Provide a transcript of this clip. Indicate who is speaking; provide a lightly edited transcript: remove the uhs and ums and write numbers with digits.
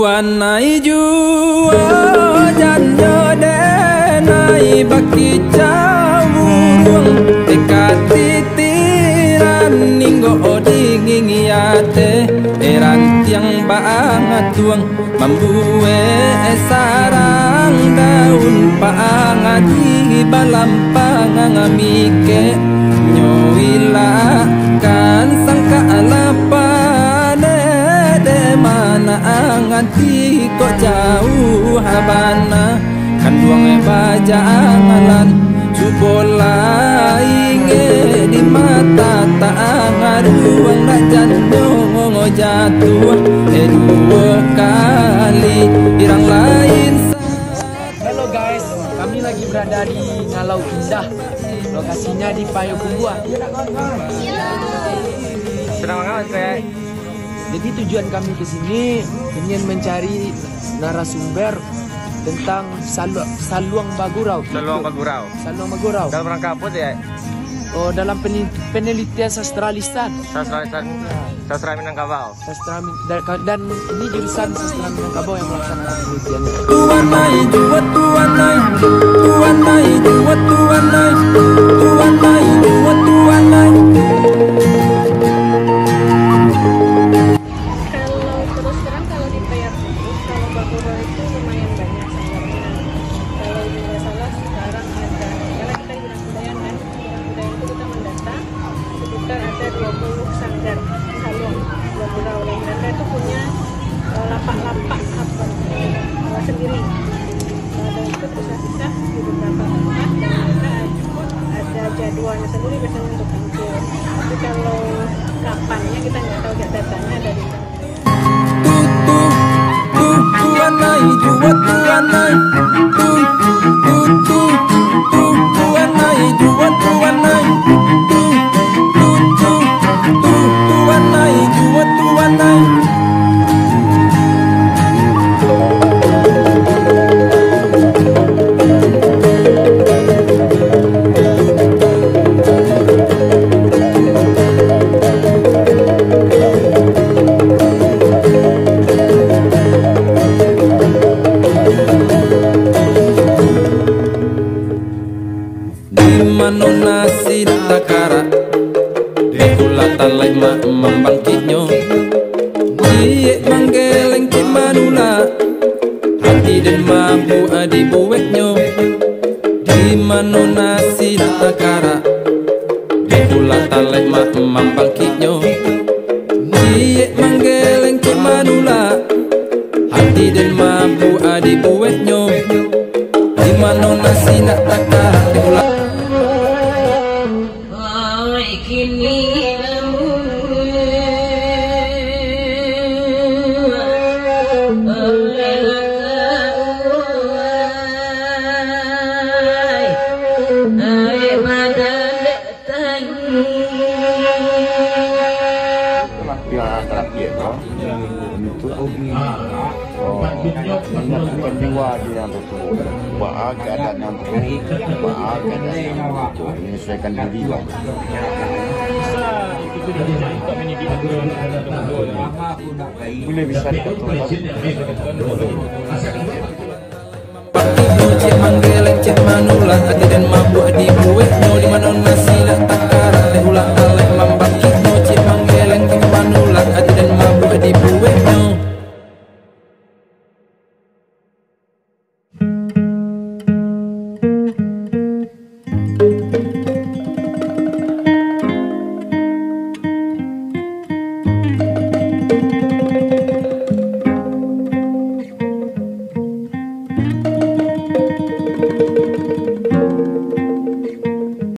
Speaker 1: tuan nai juo janyo de nai baki cawurung dekat titiran ninggo odingingiate eran tiang baang tuang mambuwe sarang daun paangaji balam pangangamike nyoila kan sangka alapane de mana anganti kok jauh habana kan duang baja angalan cubola inge di mata tak ngaruang nak jantung jatuh dua kali irang lain.
Speaker 2: Halo guys, kami lagi berada di Ngalau Indah. Lokasinya di Payakumbuh.
Speaker 3: Senang banget saya.
Speaker 2: Jadi tujuan kami ke sini ingin mencari narasumber tentang Saluang Bagurau.
Speaker 3: Saluang Bagurau.
Speaker 2: Saluang Bagurau.
Speaker 3: Dalam rangka apa tuh ya?
Speaker 2: Oh, dalam penelitian sastra lisan.
Speaker 3: Sastra Minangkabau.
Speaker 2: Dan ini jurusan sastra Minangkabau yang melaksanakan penelitiannya.
Speaker 1: Tuan nai juo tuan nai tuan nai juo tuan nai tuan nai juo tuan nai.
Speaker 4: Terus terang kalau di Payakumbuh, kalau Bagurau itu lumayan banyak sanggarnya. Kalau tidak salah sekarang ada, karena kita bidang kebudayaan kan, bidang kebudayaan itu kita mendata sekitar ada 20 sanggar Saluang Bagurau. Yang mereka itu punya lapak-lapak sendiri. Dan itu bisa di beberapa tempat dan mereka ada jadwalnya sendiri biasanya untuk tampil. Tapi kalau kapannya kita nggak tahu, datanya dari mana.
Speaker 1: Tuan nai juo tuan nai tuan nai juo tuan nai tuan nai juo tuan nai. Mano nasi takara dekulatan lai membangkitnyo iye manggeleng cik manula hati dan mampu adi buweknyo di mano nasi takara dekulatan lai membangkitnyo iye manggeleng cik manula hati dan mampu adi buweknyo di mano nasi takara dekulatan.
Speaker 5: Jiwa dia yang betul, keadaan yang betul, keadaan yang betul, menyesuaikan diri lah. Boleh bisa betul.
Speaker 1: Cek manggil cek manula hati dan mabuk di buweknya di mana nasi